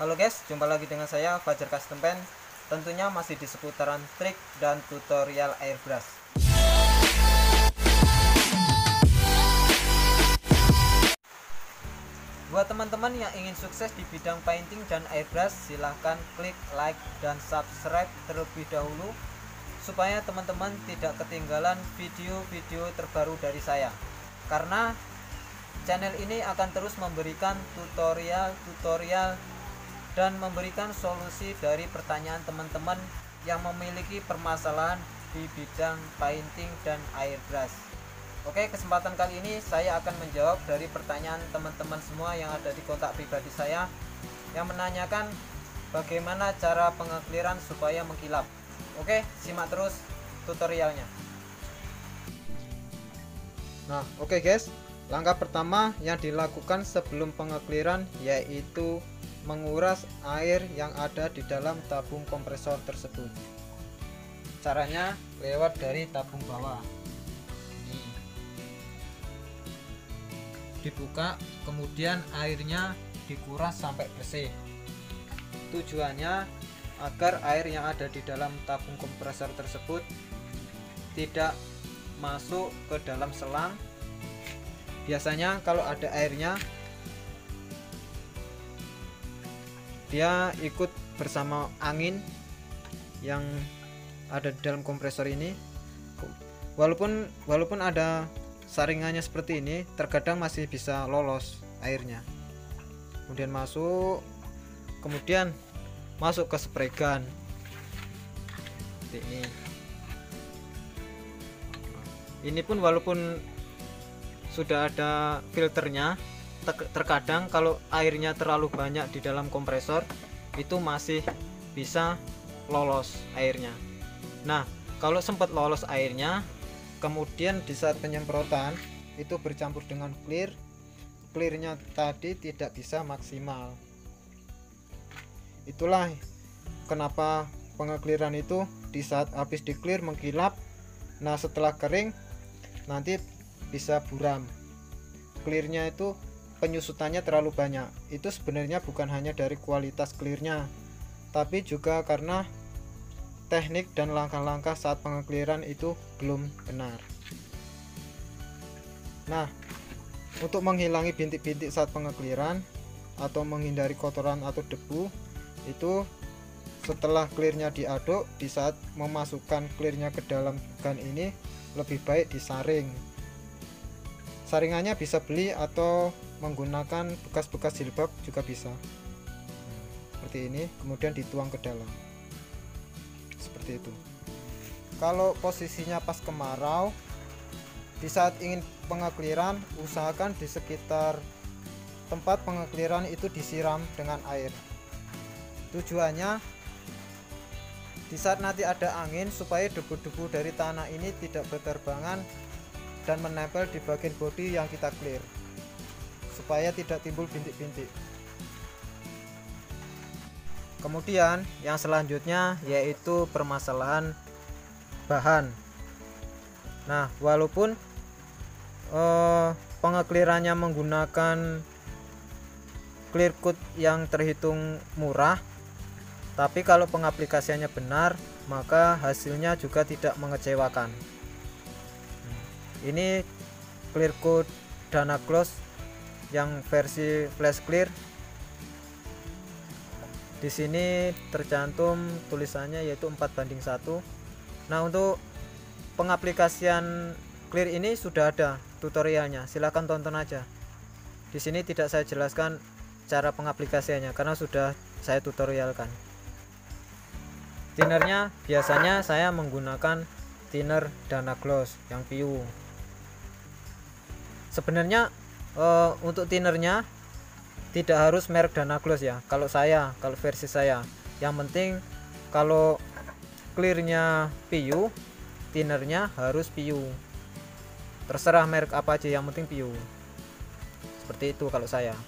Halo guys, jumpa lagi dengan saya Fajar Custom Paint. Tentunya masih di seputaran trik dan tutorial airbrush. Buat teman-teman yang ingin sukses di bidang painting dan airbrush, silahkan klik like dan subscribe terlebih dahulu supaya teman-teman tidak ketinggalan video-video terbaru dari saya. Karena channel ini akan terus memberikan tutorial dan memberikan solusi dari pertanyaan teman-teman yang memiliki permasalahan di bidang painting dan airbrush. Oke, kesempatan kali ini saya akan menjawab dari pertanyaan teman-teman semua yang ada di kontak pribadi saya yang menanyakan bagaimana cara pengekliran supaya mengkilap. Oke, simak terus tutorialnya. Nah, oke guys, langkah pertama yang dilakukan sebelum pengekliran yaitu menguras air yang ada di dalam tabung kompresor tersebut. Caranya lewat dari tabung bawah. Nih. Dibuka, kemudian airnya dikuras sampai bersih. Tujuannya agar air yang ada di dalam tabung kompresor tersebut tidak masuk ke dalam selang. Biasanya kalau ada airnya, dia ikut bersama angin yang ada di dalam kompresor ini. Walaupun ada saringannya seperti ini, terkadang masih bisa lolos airnya. Kemudian masuk ke spray gun seperti ini. Ini pun walaupun sudah ada filternya, terkadang kalau airnya terlalu banyak di dalam kompresor itu masih bisa lolos airnya. Nah, kalau sempat lolos airnya, kemudian di saat penyemprotan itu bercampur dengan clearnya tadi tidak bisa maksimal. Itulah kenapa pengekliran itu di saat habis di clear mengkilap. Nah, setelah kering nanti bisa buram. Clearnya itu penyusutannya terlalu banyak. Itu sebenarnya bukan hanya dari kualitas clearnya, tapi juga karena teknik dan langkah-langkah saat pengekliran itu belum benar. Nah, untuk menghilangi bintik-bintik saat pengekliran atau menghindari kotoran atau debu, itu setelah clearnya diaduk, di saat memasukkan clearnya ke dalam gun ini lebih baik disaring. Saringannya bisa beli atau menggunakan bekas-bekas jilbab juga bisa. Seperti ini, kemudian dituang ke dalam. Seperti itu. Kalau posisinya pas kemarau, di saat ingin pengekliran, usahakan di sekitar tempat pengekliran itu disiram dengan air. Tujuannya di saat nanti ada angin supaya debu-debu dari tanah ini tidak berterbangan dan menempel di bagian bodi yang kita clear, supaya tidak timbul bintik-bintik. Kemudian yang selanjutnya yaitu permasalahan bahan. Nah, walaupun pengeklirannya menggunakan clear coat yang terhitung murah, tapi kalau pengaplikasiannya benar, maka hasilnya juga tidak mengecewakan. Ini clear coat Dana Gloss yang versi flash clear. Di sini tercantum tulisannya yaitu 4:1. Nah, untuk pengaplikasian clear ini sudah ada tutorialnya, silahkan tonton aja. Di sini tidak saya jelaskan cara pengaplikasiannya karena sudah saya tutorialkan. Thinnernya biasanya saya menggunakan thinner Dana Gloss yang PU. Sebenarnya untuk thinnernya tidak harus merek Dana Gloss ya. Kalau versi saya, yang penting kalau clearnya PU, thinnernya harus PU. Terserah merek apa aja, yang penting PU. Seperti itu kalau saya.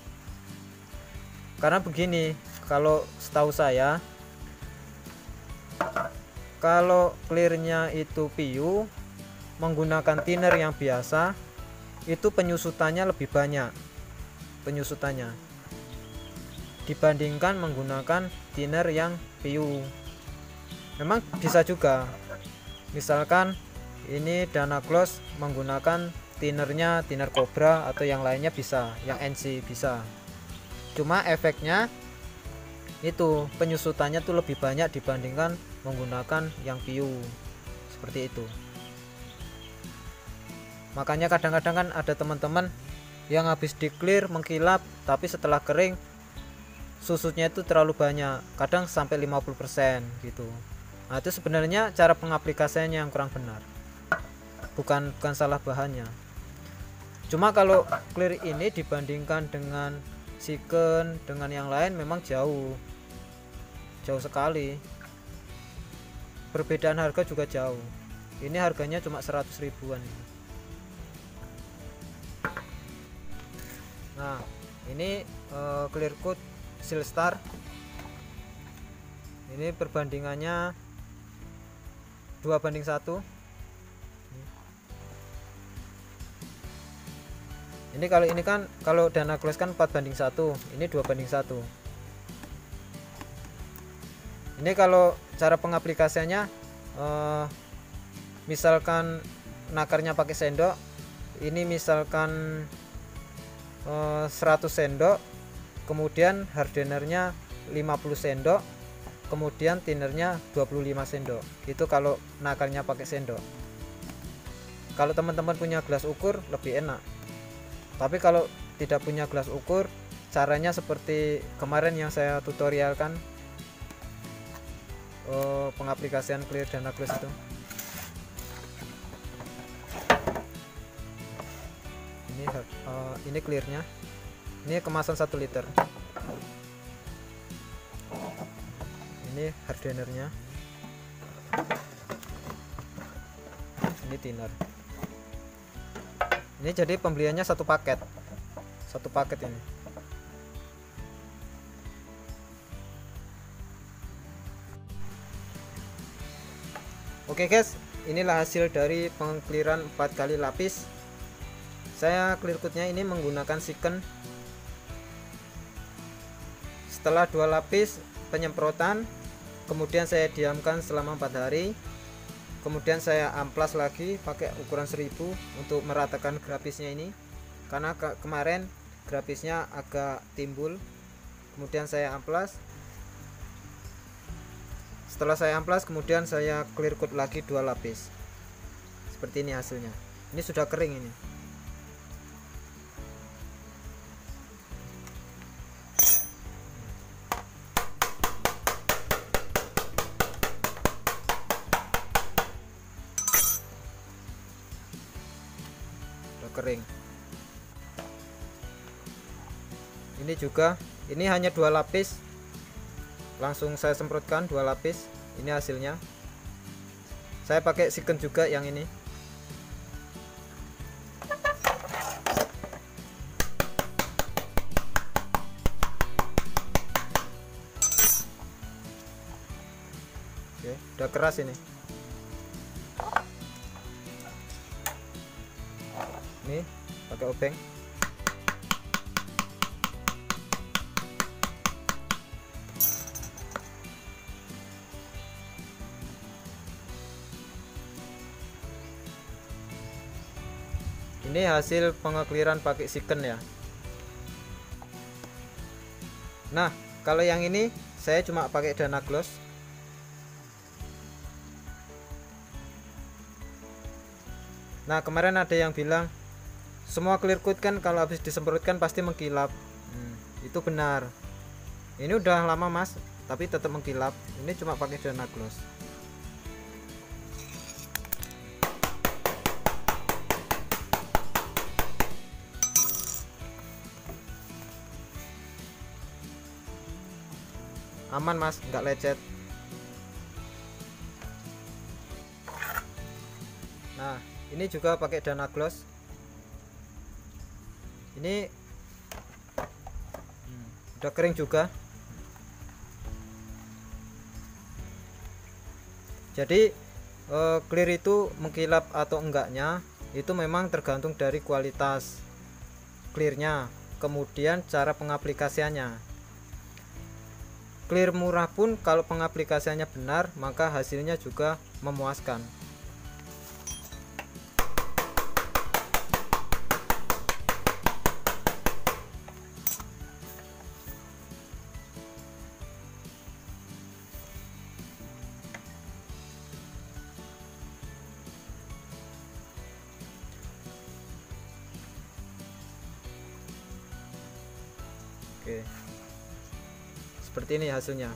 Karena begini, kalau setahu saya, kalau clearnya itu PU menggunakan thinner yang biasa, itu penyusutannya lebih banyak. dibandingkan menggunakan thinner yang PU. Memang bisa juga, misalkan ini Dana Gloss menggunakan thinnernya thinner Cobra atau yang lainnya bisa, yang NC bisa. Cuma efeknya itu penyusutannya tuh lebih banyak dibandingkan menggunakan yang PU seperti itu. Makanya kadang-kadang kan ada teman-teman yang habis di clear mengkilap, tapi setelah kering susutnya itu terlalu banyak, kadang sampai 50% gitu. Nah, itu sebenarnya cara pengaplikasiannya yang kurang benar, bukan salah bahannya. Cuma kalau clear ini dibandingkan dengan Siken dengan yang lain memang jauh sekali. Perbedaan harga juga jauh. Ini harganya cuma 100 ribuan. Nah, ini clear coat Silstar. Ini perbandingannya 2:1. Ini kalau Dana Gloss kan 4:1, ini 2:1. Ini kalau cara pengaplikasiannya misalkan nakarnya pakai sendok, ini misalkan 100 sendok, kemudian hardenernya 50 sendok, kemudian thinnernya 25 sendok. Itu kalau nakarnya pakai sendok. Kalau teman-teman punya gelas ukur lebih enak. Tapi kalau tidak punya gelas ukur, caranya seperti kemarin yang saya tutorialkan, pengaplikasian clear Dana Gloss itu. Ini clearnya, ini kemasan 1 liter. Ini hardenernya, ini thinner. Ini jadi pembeliannya satu paket ini. Oke guys, inilah hasil dari pengclearan 4 kali lapis. Saya clear coatnya ini menggunakan Siken. Setelah 2 lapis penyemprotan, kemudian saya diamkan selama 4 hari. Kemudian saya amplas lagi pakai ukuran 1000 untuk meratakan grapisnya ini, karena kemarin grapisnya agak timbul. Kemudian saya amplas. Setelah saya amplas, kemudian saya clear coat lagi 2 lapis. Seperti ini hasilnya. Ini sudah kering ini. Kering. Ini juga, ini hanya 2 lapis, langsung saya semprotkan 2 lapis. Ini hasilnya. Saya pakai Siken juga yang ini. Oke, udah keras ini. Ini pakai obeng. Ini hasil pengekliran pakai Siken ya. Nah, kalau yang ini saya cuma pakai Dana Gloss. Nah, kemarin ada yang bilang semua clear coat kan kalau habis disemprotkan pasti mengkilap. Itu benar. Ini udah lama mas, tapi tetap mengkilap. Ini cuma pakai Dana Gloss. Aman mas, nggak lecet. Nah, ini juga pakai Dana Gloss. Ini udah kering juga. Jadi clear itu mengkilap atau enggaknya itu memang tergantung dari kualitas clearnya, kemudian cara pengaplikasiannya. Clear murah pun kalau pengaplikasiannya benar, maka hasilnya juga memuaskan. Oke, seperti ini hasilnya.